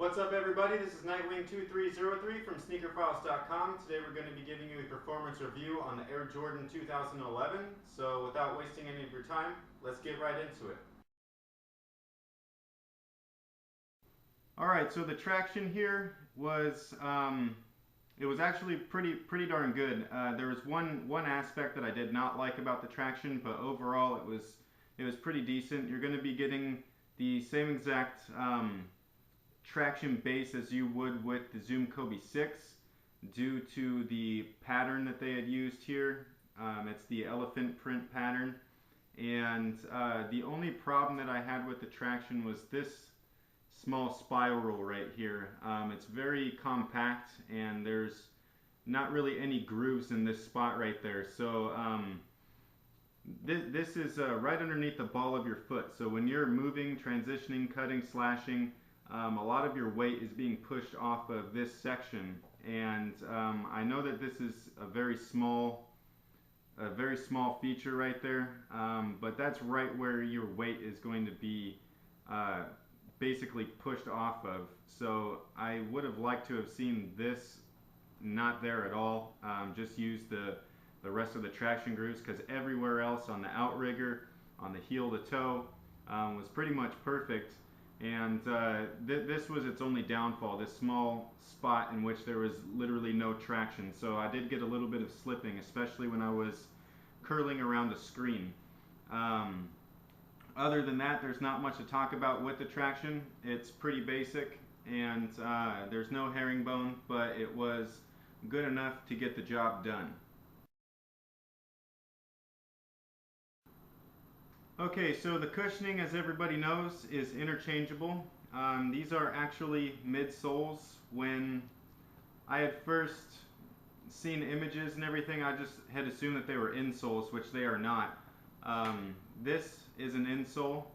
What's up, everybody? This is Nightwing2303 from sneakerfiles.com. Today we're going to be giving you a performance review on the Air Jordan 2011. So without wasting any of your time, let's get right into it. Alright, so the traction here was, it was actually pretty darn good. There was one aspect that I did not like about the traction, but overall it was pretty decent. You're going to be getting the same exact traction base as you would with the Zoom Kobe 6 due to the pattern that they had used here. It's the elephant print pattern, and the only problem that I had with the traction was this small spiral right here. It's very compact and there's not really any grooves in this spot right there, so this is right underneath the ball of your foot. So when you're moving, transitioning, cutting, slashing, a lot of your weight is being pushed off of this section, and I know that this is a very small feature right there, but that's right where your weight is going to be basically pushed off of. So I would have liked to have seen this not there at all. Just use the rest of the traction grooves, because everywhere else on the outrigger, on the heel to toe, was pretty much perfect. And this was its only downfall, this small spot in which there was literally no traction. So I did get a little bit of slipping, especially when I was curling around the screen. Other than that, there's not much to talk about with the traction. It's pretty basic, and there's no herringbone, but it was good enough to get the job done. Okay, so the cushioning, as everybody knows, is interchangeable. These are actually midsoles. When I had first seen images and everything, I just had assumed that they were insoles, which they are not. This is an insole,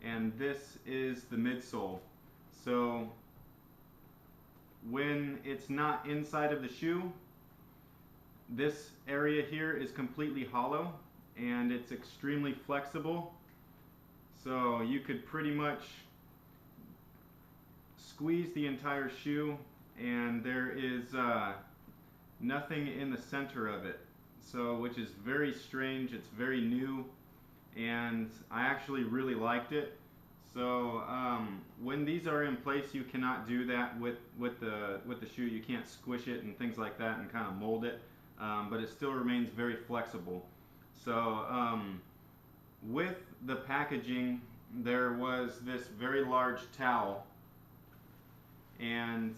and this is the midsole. So when it's not inside of the shoe, this area here is completely hollow, and it's extremely flexible, so you could pretty much squeeze the entire shoe, and there is nothing in the center of it, so which is very strange. It's very new, and I actually really liked it. So when these are in place, you cannot do that with the shoe. You can't squish it and things like that and kind of mold it, but it still remains very flexible. So with the packaging, there was this very large towel, and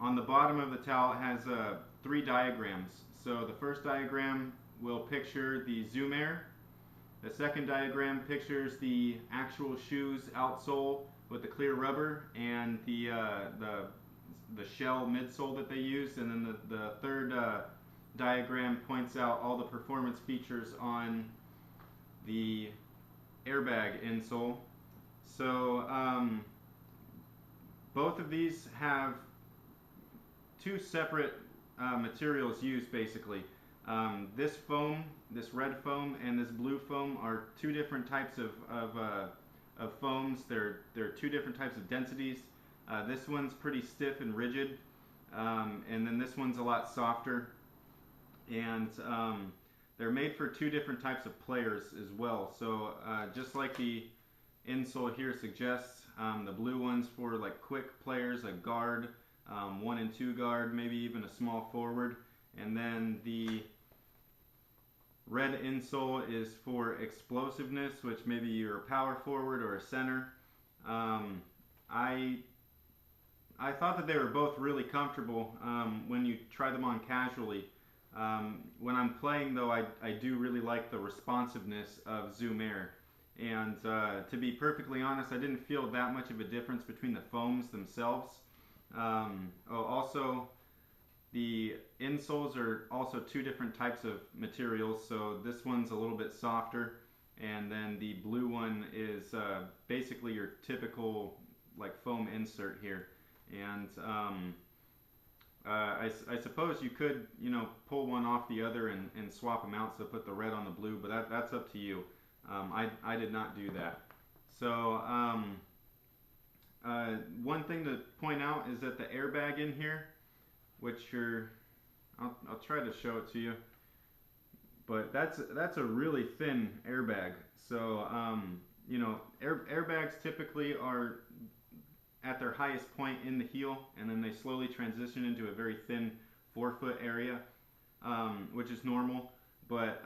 on the bottom of the towel it has 3 diagrams. So the first diagram will picture the Zoom Air. The second diagram pictures the actual shoe's outsole with the clear rubber and the shell midsole that they used, and then the third diagram points out all the performance features on the airbag insole. So both of these have 2 separate materials used basically. This foam, this red foam, and this blue foam are 2 different types of foams. They're 2 different types of densities. This one's pretty stiff and rigid, and then this one's a lot softer. And they're made for 2 different types of players as well. So just like the insole here suggests, the blue one's for like quick players, like guard, 1 and 2 guard, maybe even a small forward. And then the red insole is for explosiveness, which maybe you're a power forward or a center. I thought that they were both really comfortable when you try them on casually. When I'm playing though, I do really like the responsiveness of Zoom Air, and to be perfectly honest, I didn't feel that much of a difference between the foams themselves. Also, the insoles are also 2 different types of materials, so this one's a little bit softer, and then the blue one is basically your typical like foam insert here. And I suppose you could, pull one off the other and swap them out, so put the red on the blue, but that's up to you. I did not do that. So One thing to point out is that the airbag in here, which I'll try to show it to you, but that's a really thin airbag. So you know, airbags typically are at their highest point in the heel, and then they slowly transition into a very thin forefoot area, which is normal. But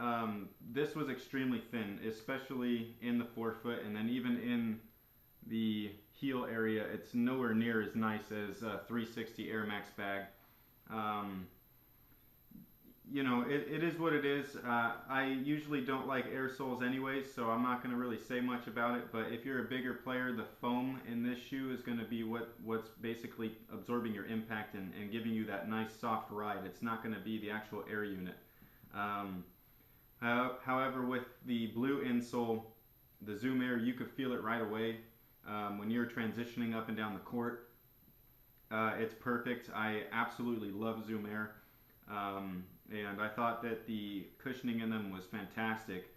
this was extremely thin, especially in the forefoot, and then even in the heel area, it's nowhere near as nice as a 360 Air Max bag. Um, you know, it is what it is. I usually don't like air soles anyways, so I'm not going to really say much about it. But if you're a bigger player, the foam in this shoe is going to be what's basically absorbing your impact and giving you that nice soft ride. It's not going to be the actual air unit. Um, However, with the blue insole, the Zoom Air, you could feel it right away when you're transitioning up and down the court. It's perfect. I absolutely love Zoom Air. And I thought that the cushioning in them was fantastic.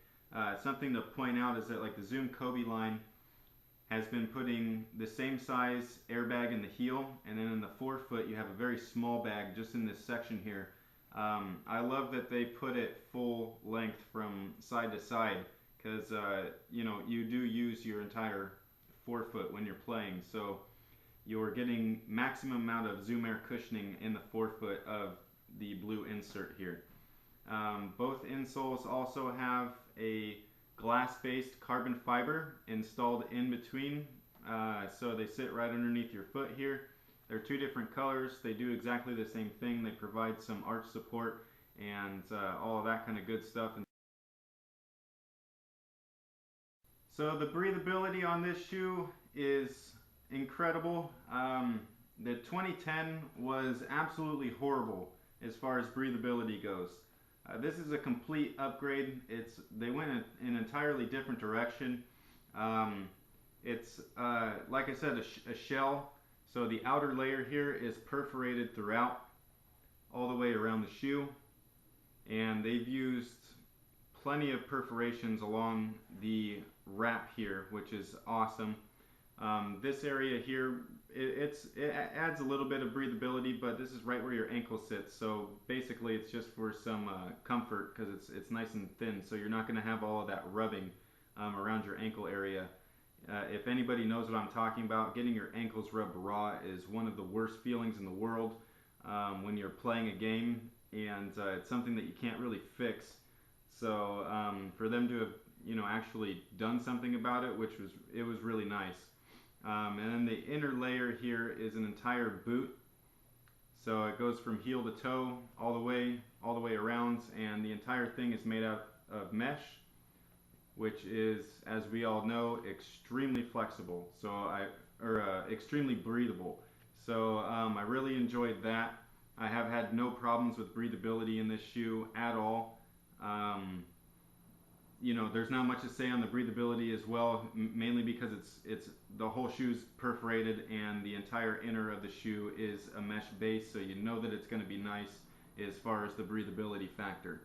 Something to point out is that like the Zoom Kobe line has been putting the same size airbag in the heel, and then in the forefoot you have a very small bag just in this section here. I love that they put it full length from side to side because you know, you do use your entire forefoot when you're playing, so you're getting maximum amount of Zoom Air cushioning in the forefoot of the blue insert here. Both insoles also have a glass-based carbon fiber installed in between, so they sit right underneath your foot here. They're two different colors. They do exactly the same thing. They provide some arch support and all of that kind of good stuff. So the breathability on this shoe is incredible. The 2010 was absolutely horrible as far as breathability goes. This is a complete upgrade. They went in an entirely different direction. It's like I said, a shell. So the outer layer here is perforated throughout, all the way around the shoe, and they've used plenty of perforations along the wrap here, which is awesome. This area here, it adds a little bit of breathability, but this is right where your ankle sits. So basically, it's just for some comfort because it's nice and thin. So you're not going to have all of that rubbing around your ankle area. If anybody knows what I'm talking about, getting your ankles rubbed raw is one of the worst feelings in the world when you're playing a game, and it's something that you can't really fix. So for them to have, you know, actually done something about it, it was really nice. And then the inner layer here is an entire boot, so it goes from heel to toe all the way around, and the entire thing is made out of mesh, which is, as we all know, extremely flexible. Extremely breathable. So I really enjoyed that. I have had no problems with breathability in this shoe at all. You know, there's not much to say on the breathability as well, mainly because it's the whole shoe's perforated and the entire inner of the shoe is a mesh base, so you know that it's going to be nice as far as the breathability factor.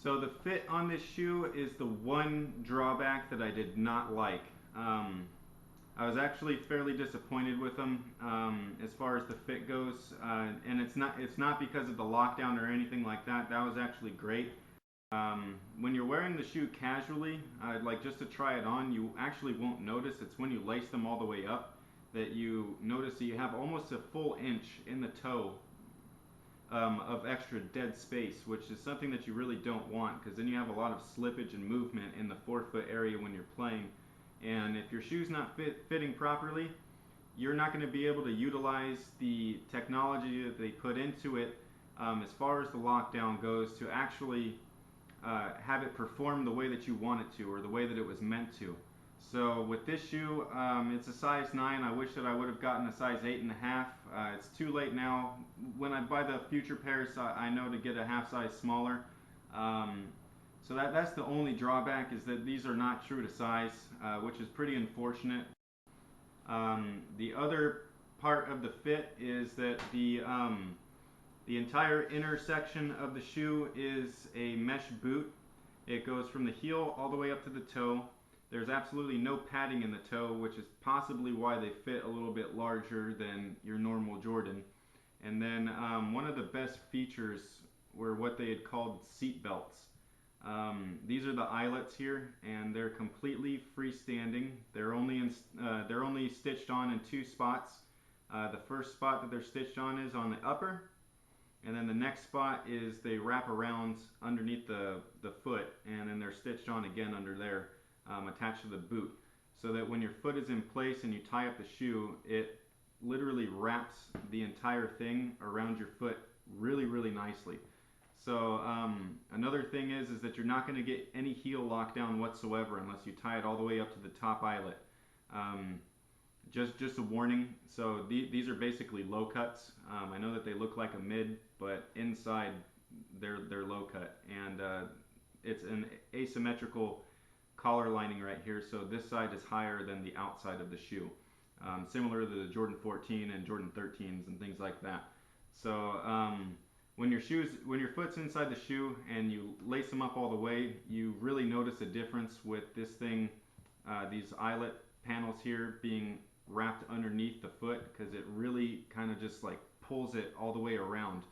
So the fit on this shoe is the one drawback that I did not like. I was actually fairly disappointed with them as far as the fit goes, and it's not because of the lockdown or anything like that. That was actually great. When you're wearing the shoe casually, like just to try it on, you actually won't notice. It's when you lace them all the way up that you notice that you have almost a full inch in the toe of extra dead space, which is something that you really don't want, because then you have a lot of slippage and movement in the forefoot area when you're playing. And if your shoe's not fitting properly, you're not going to be able to utilize the technology that they put into it as far as the lockdown goes to actually have it perform the way that you want it to, or the way that it was meant to. So with this shoe, it's a size 9. I wish that I would have gotten a size 8.5. It's too late now. When I buy the future pairs, I know to get a half size smaller. So that's the only drawback, is that these are not true to size, which is pretty unfortunate. The other part of the fit is that the entire inner section of the shoe is a mesh boot. It goes from the heel all the way up to the toe. There's absolutely no padding in the toe, which is possibly why they fit a little bit larger than your normal Jordan. And then one of the best features were what they had called seat belts. These are the eyelets here, and they're completely freestanding. They're only stitched on in two spots. The first spot that they're stitched on is on the upper, and then the next spot is they wrap around underneath the foot, and then they're stitched on again under there, attached to the boot, so that when your foot is in place and you tie up the shoe, it literally wraps the entire thing around your foot really nicely. So another thing is that you're not going to get any heel lockdown whatsoever unless you tie it all the way up to the top eyelet. Um, just a warning. So these are basically low cuts. I know that they look like a mid, but inside they're low cut, and it's an asymmetrical collar lining right here. So this side is higher than the outside of the shoe, similar to the Jordan 14 and Jordan 13s and things like that. So when your foot's inside the shoe and you lace them up all the way, you really notice a difference with this thing, these eyelet panels here being wrapped underneath the foot, because it really kind of just like pulls it all the way around,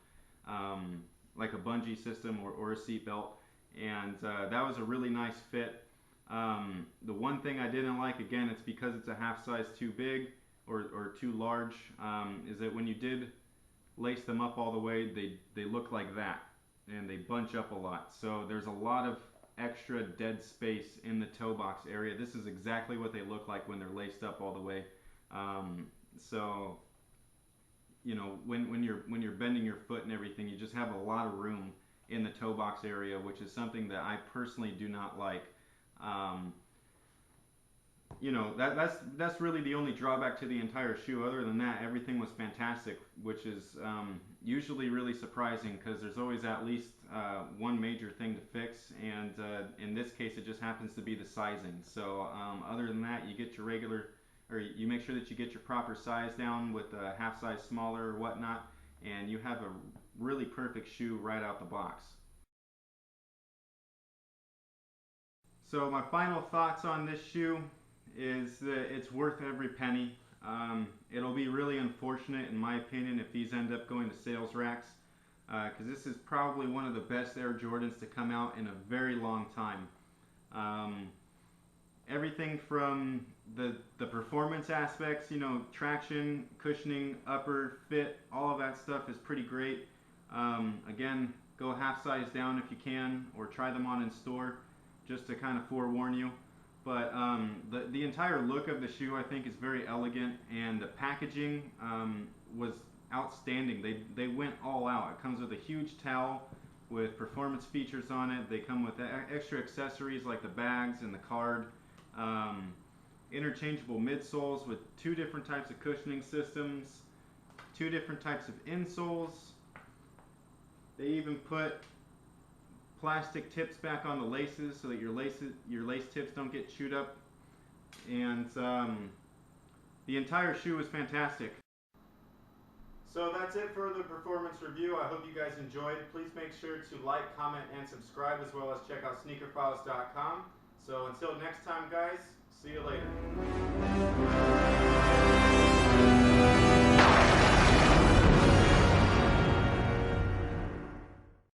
like a bungee system or a seat belt. And that was a really nice fit. The one thing I didn't like, again, it's because it's a half size too big or too large, is that when you did lace them up all the way, they look like that, and they bunch up a lot. So there's a lot of extra dead space in the toe box area. This is exactly what they look like when they're laced up all the way. So you know, when you're bending your foot and everything, you just have a lot of room in the toe box area, which is something that I personally do not like. You know, that's really the only drawback to the entire shoe. Other than that, everything was fantastic, which is usually really surprising, because there's always at least one major thing to fix, and in this case it just happens to be the sizing. So other than that, you get your regular, or you make sure that you get your proper size down with a half size smaller or whatnot, and you have a really perfect shoe right out the box. So my final thoughts on this shoe is that it's worth every penny. It'll be really unfortunate, in my opinion, if these end up going to sales racks, because this is probably one of the best Air Jordans to come out in a very long time. Everything from the performance aspects, you know, traction, cushioning, upper, fit, all of that stuff is pretty great. Again, go half size down if you can, or try them on in store, just to kind of forewarn you. But the entire look of the shoe, I think, is very elegant, and the packaging was outstanding. They went all out. It comes with a huge towel with performance features on it. They come with extra accessories like the bags and the card. Interchangeable midsoles with two different types of cushioning systems, two different types of insoles. They even put plastic tips back on the laces so that your lace tips don't get chewed up. And the entire shoe is fantastic. So that's it for the performance review. I hope you guys enjoyed. Please make sure to like, comment, and subscribe, as well as check out sneakerfiles.com. So until next time, guys, see you later.